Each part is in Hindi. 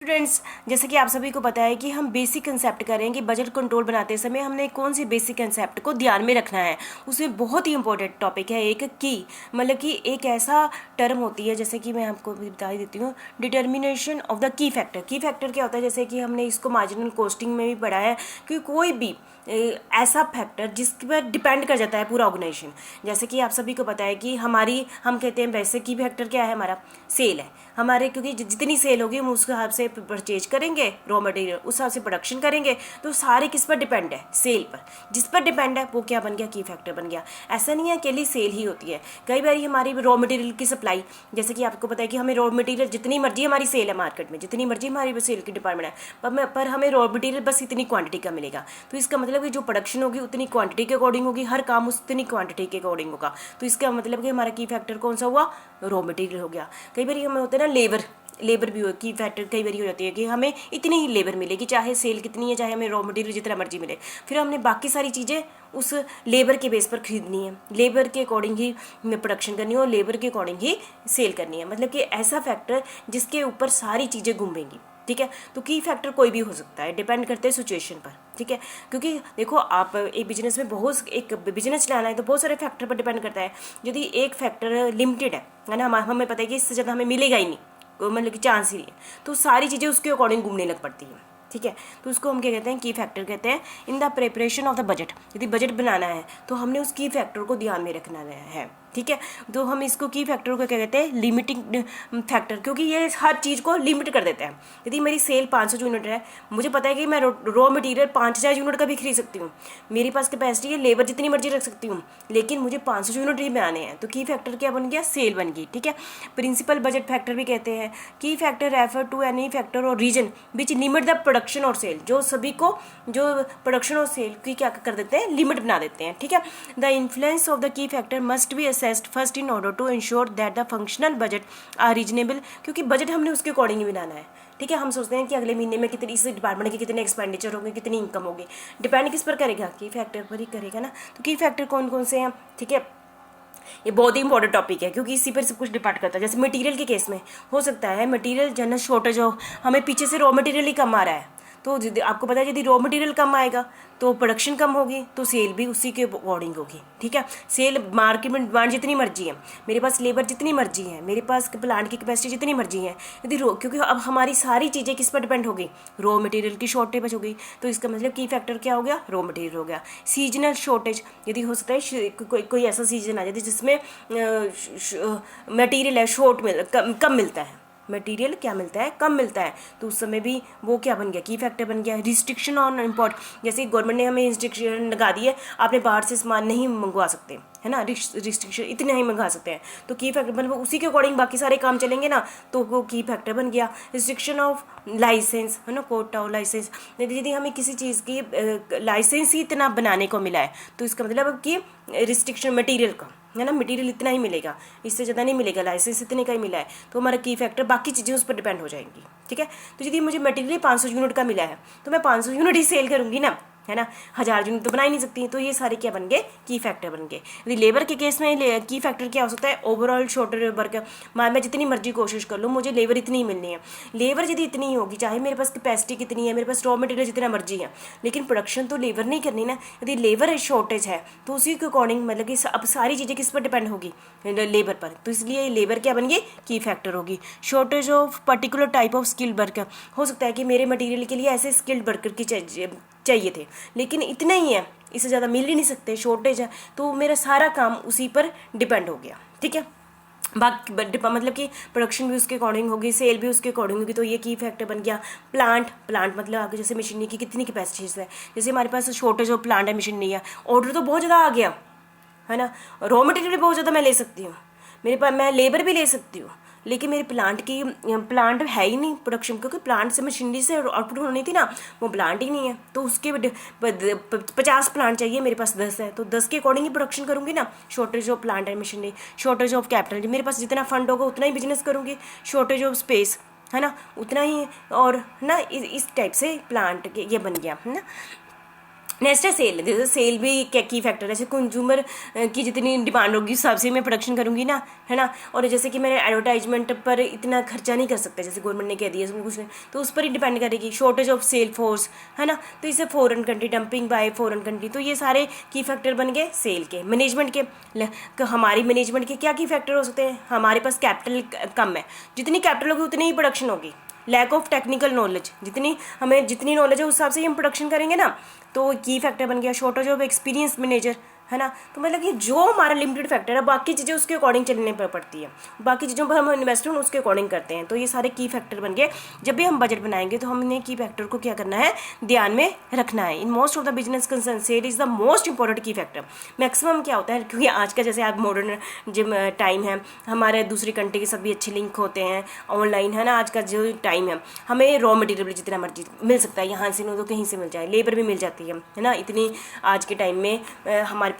स्टूडेंट्स, जैसे कि आप सभी को पता है कि हम बेसिक कंसेप्ट करें कि बजट कंट्रोल बनाते समय हमने कौन से बेसिक कंसेप्ट को ध्यान में रखना है। उसमें बहुत ही इंपॉर्टेंट टॉपिक है एक की, मतलब कि एक ऐसा टर्म होती है, जैसे कि मैं आपको बता देती हूँ, determination of the key factor. की फैक्टर क्या होता है, जैसे कि हमने इसको मार्जिनल कॉस्टिंग में भी पढ़ा है कि कोई भी ऐसा फैक्टर जिस पर डिपेंड कर जाता है पूरा ऑर्गेनाइजेशन। जैसे कि आप सभी को पता है कि हम कहते हैं वैसे की फैक्टर क्या है, हमारा सेल है हमारे, क्योंकि जितनी सेल होगी हम उस हिसाब से परचेज करेंगे रॉ मटेरियल, उस हिसाब से प्रोडक्शन करेंगे, तो सारे किस पर डिपेंड है, सेल पर। जिस पर डिपेंड है वो क्या बन गया, की फैक्टर बन गया। ऐसा नहीं है अकेली सेल ही होती है, कई बार हमारी रॉ मटेरियल की सप्लाई, जैसे कि आपको पता है कि हमें रॉ मटेरियल जितनी मर्जी हमारी सेल है मार्केट में, जितनी मर्जी हमारी सेल की डिपार्टमेंट है, पर हमें रॉ मटेरियल बस इतनी क्वांटिटी का मिलेगा। तो इसका मतलब कि जो प्रोडक्शन होगी उतनी क्वांटिटी के अकॉर्डिंग होगी, हर काम उतनी क्वांटिटी के अकॉर्डिंग होगा। तो इसका मतलब कि हमारा की फैक्टर कौन सा हुआ, रॉ मटेरियल हो गया। कई बार हमें होता है ना लेबर भी हो की फैक्टर, कई बार हो जाती है कि हमें इतनी ही लेबर मिलेगी, चाहे सेल कितनी है, चाहे हमें रॉ मटेरियल जितना मर्जी मिले, फिर हमने बाकी सारी चीज़ें उस लेबर के बेस पर खरीदनी है, लेबर के अकॉर्डिंग ही प्रोडक्शन करनी है और लेबर के अकॉर्डिंग ही सेल करनी है। मतलब कि ऐसा फैक्टर जिसके ऊपर सारी चीज़ें घूमेंगी, ठीक है। तो की फैक्टर कोई भी हो सकता है, डिपेंड करते हैं सिचुएशन पर, ठीक है। क्योंकि देखो, आप एक बिजनेस में एक बिजनेस चलाना है तो बहुत सारे फैक्टर पर डिपेंड करता है। यदि एक फैक्टर लिमिटेड है ना, हमें पता है कि इससे ज़्यादा हमें मिलेगा ही नहीं, मतलब कि चांस ही नहीं है, तो सारी चीज़ें उसके अकॉर्डिंग घूमने लग पड़ती हैं, ठीक है। तो उसको हम क्या कहते हैं, की फैक्टर कहते हैं। In the preparation of the budget, यदि बजट बनाना है तो हमने उस की फैक्टर को ध्यान में रखना है, ठीक है। तो हम इसको की फैक्टर को क्या कहते हैं, लिमिटिंग फैक्टर, क्योंकि ये हर चीज़ को लिमिट कर देते हैं। यदि मेरी सेल 500 यूनिट है, मुझे पता है कि मैं रॉ मटेरियल 5000 यूनिट का भी खरीद सकती हूँ, मेरे पास कैपेसिटी है, लेबर जितनी मर्जी रख सकती हूँ, लेकिन मुझे 500 यूनिट ही बनाने हैं। तो की फैक्टर क्या बन गया, सेल बन गई, ठीक है। प्रिंसिपल बजट फैक्टर भी कहते हैं। Key factor refer to any factor or reason which limit the production or sale, जो सभी को जो प्रोडक्शन और सेल की क्या कर देते हैं, लिमिट बना देते हैं, ठीक है। The influence of the key factor must be assessed first in order to ensure that the functional budget are reasonable, क्योंकि बजट हमने उसके अकॉर्डिंग ही बनाना है, ठीक है। हम सोचते हैं कि अगले महीने में कितनी इस डिपार्टमेंट के कितने एक्सपेंडिचर होंगे, कितनी इनकम होगी, डिपेंड किस पर करेगा, की फैक्टर पर ही करेगा ना। तो की फैक्टर कौन कौन से हैं, ठीक है। ये बहुत ही इंपॉर्टेंट टॉपिक है, क्योंकि इसी पर सब कुछ डिपेंड करता है। जैसे मटेरियल के केस में हो सकता है मटेरियल जनरल शॉर्टेज हो, हमें पीछे से रॉ मटेरियल ही कम आ रहा है, तो आपको पता है यदि रॉ मटेरियल कम आएगा तो प्रोडक्शन कम होगी, तो सेल भी उसी के अकॉर्डिंग होगी, ठीक है। सेल मार्केट में डिमांड जितनी मर्जी है, मेरे पास लेबर जितनी मर्जी है, मेरे पास प्लांट की कैपेसिटी जितनी मर्जी है, यदि क्योंकि अब हमारी सारी चीज़ें किस पर डिपेंड होगी, रॉ मटेरियल की शॉर्टेज हो गई, तो इसका मतलब की फैक्टर क्या हो गया, रॉ मटेरियल हो गया। सीजनल शॉर्टेज, यदि हो सकता है कोई ऐसा सीजन आ जाए जिसमें मटेरियल है कम मिलता है, मटेरियल क्या मिलता है, कम मिलता है, तो उस समय भी वो क्या बन गया, की फैक्टर बन गया। रिस्ट्रिक्शन ऑन इम्पोर्ट, जैसे गवर्नमेंट ने हमें रिस्ट्रिक्शन लगा दी है, आपने बाहर से सामान नहीं मंगवा सकते, है ना, रिस्ट्रिक्शन इतने नहीं मंगा सकते हैं, तो की फैक्टर मतलब उसी के अकॉर्डिंग बाकी सारे काम चलेंगे ना, तो वो की फैक्टर बन गया। रिस्ट्रिक्शन ऑफ लाइसेंस, है ना, कोटा और लाइसेंस, यदि हमें किसी चीज़ की लाइसेंस ही इतना बनाने को मिला है, तो इसका मतलब कि रिस्ट्रिक्शन मटीरियल का, है ना, मटेरियल इतना ही मिलेगा, इससे ज़्यादा नहीं मिलेगा, लाइसेंस इतने का ही मिला है, तो हमारा की फैक्टर बाकी चीज़ें उस पर डिपेंड हो जाएंगी, ठीक है। तो यदि मुझे मटेरियल 500 यूनिट का मिला है तो मैं 500 यूनिट ही सेल करूँगी ना, है ना, 1000 यूनिट तो बना ही नहीं सकती, तो ये सारे क्या बन गए, की फैक्टर बन गए। यदि लेबर के केस में की फैक्टर क्या हो सकता है, ओवरऑल शॉर्टेज वर्क, मैं जितनी मर्जी कोशिश कर लूँ, मुझे लेबर इतनी ही मिलनी है, लेबर यदि इतनी ही होगी, चाहे मेरे पास कैपेसिटी कितनी है, मेरे पास रॉ मटेरियल जितना मर्जी है, लेकिन प्रोडक्शन तो लेबर नहीं करनी ना। यदि लेबर शॉर्टेज है तो उसी के अकॉर्डिंग मतलब कि अब सारी चीज़ें किस पर डिपेंड होगी, लेबर पर, तो इसलिए लेबर क्या बन गई, की फैक्टर होगी। Shortage of particular type of skilled worker, हो सकता है कि मेरे मटेरियल के लिए ऐसे स्किल्ड वर्कर की चाहिए थे, लेकिन इतना ही है, इससे ज़्यादा मिल ही नहीं सकते, शॉर्टेज है, तो मेरा सारा काम उसी पर डिपेंड हो गया, ठीक है। बाकी मतलब कि प्रोडक्शन भी उसके अकॉर्डिंग होगी, सेल भी उसके अकॉर्डिंग होगी, तो ये की फैक्टर बन गया। प्लांट मतलब आगे जैसे मशीनरी की कितनी कैपेसिटीज है, जैसे हमारे पास शॉर्टेज ऑफ प्लांट है, मशीनरी है, ऑर्डर तो बहुत ज़्यादा आ गया, है ना, रॉ मटेरियल भी बहुत ज़्यादा मैं ले सकती हूँ, मेरे पास मैं लेबर भी ले सकती हूँ, लेकिन मेरे प्लांट है ही नहीं प्रोडक्शन, क्योंकि प्लांट से मशीनरी से आउटपुट होनी थी ना, वो प्लांट ही नहीं है, तो उसके 50 प्लांट चाहिए, मेरे पास 10 है, तो 10 के अकॉर्डिंग ही प्रोडक्शन करूँगी ना। Shortage of plant and machinery, shortage of capital, मेरे पास जितना फंड होगा उतना ही बिजनेस करूँगी। शॉर्टेज ऑफ स्पेस, है ना, उतना ही, और ना इस टाइप से प्लांट के ये बन गया, है ना। नेक्स्ट है सेल। जैसे सेल भी क्या की फैक्टर है, जैसे कंज्यूमर की जितनी डिमांड होगी उस हिसाब से मैं प्रोडक्शन करूंगी ना, है ना। और जैसे कि मैंने एडवर्टाइजमेंट पर इतना खर्चा नहीं कर सकते, जैसे गवर्नमेंट ने कह दिया उसमें कुछ नहीं, तो उस पर ही डिपेंड करेगी। शॉर्टेज ऑफ सेल फोर्स, है ना, तो इससे foreign country, dumping bye foreign country, तो ये सारे की फैक्टर बन गए सेल के। मैनेजमेंट के हमारी मैनेजमेंट के क्या की फैक्टर हो सकते हैं, हमारे पास कैपिटल कम है, जितनी कैपिटल होगी उतनी ही प्रोडक्शन होगी। लैक ऑफ टेक्निकल नॉलेज, जितनी नॉलेज है उस हिसाब से ही हम प्रोडक्शन करेंगे ना, तो की फैक्टर बन गया। शॉर्टेज ऑफ एक्सपीरियंस मैनेजर, है ना, तो मतलब कि जो हमारा लिमिटेड फैक्टर है, बाकी चीज़ें उसके अकॉर्डिंग चलने पर पड़ती है, बाकी चीज़ों पर हम इन्वेस्टमेंट उसके अकॉर्डिंग करते हैं। तो ये सारे की फैक्टर बन गए। जब भी हम बजट बनाएंगे तो हमने की फैक्टर को क्या करना है, ध्यान में रखना है। In most of the business concern sale is the most important key factor. Maximum क्या होता है, क्योंकि आज का जैसे आप मॉडर्न जिम टाइम है, हमारे दूसरी कंट्री के सभी अच्छे लिंक होते हैं ऑनलाइन, है ना। आज का जो टाइम है, हमें रॉ मटेरियल जितना मर्जी मिल सकता है, यहाँ से नहीं तो कहीं से मिल जाए, लेबर भी मिल जाती है ना। इतनी आज के टाइम में हमारे पास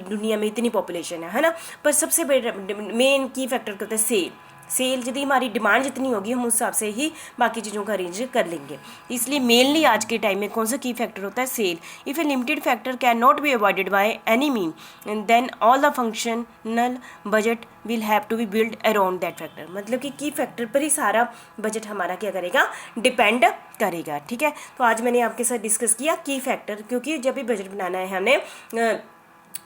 दुनिया में इतनी पॉपुलेशन है ना। पर सबसे मेन की फैक्टर करता है सेल। सेल यदि हमारी डिमांड जितनी होगी हम उस हिसाब से ही बाकी चीज़ों का अरेंज कर लेंगे। इसलिए मेनली आज के टाइम में कौन सा की फैक्टर होता है, sale. If a limited factor can not be avoided by any mean then all the functional budget will have to be build around that factor. मतलब कि की फैक्टर पर ही सारा बजट हमारा क्या करेगा, डिपेंड करेगा। ठीक है, तो आज मैंने आपके साथ डिस्कस किया की फैक्टर, क्योंकि जब भी बजट बनाना है हमने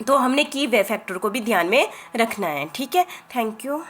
तो हमने की वे फैक्टर को भी ध्यान में रखना है। ठीक है, थैंक यू।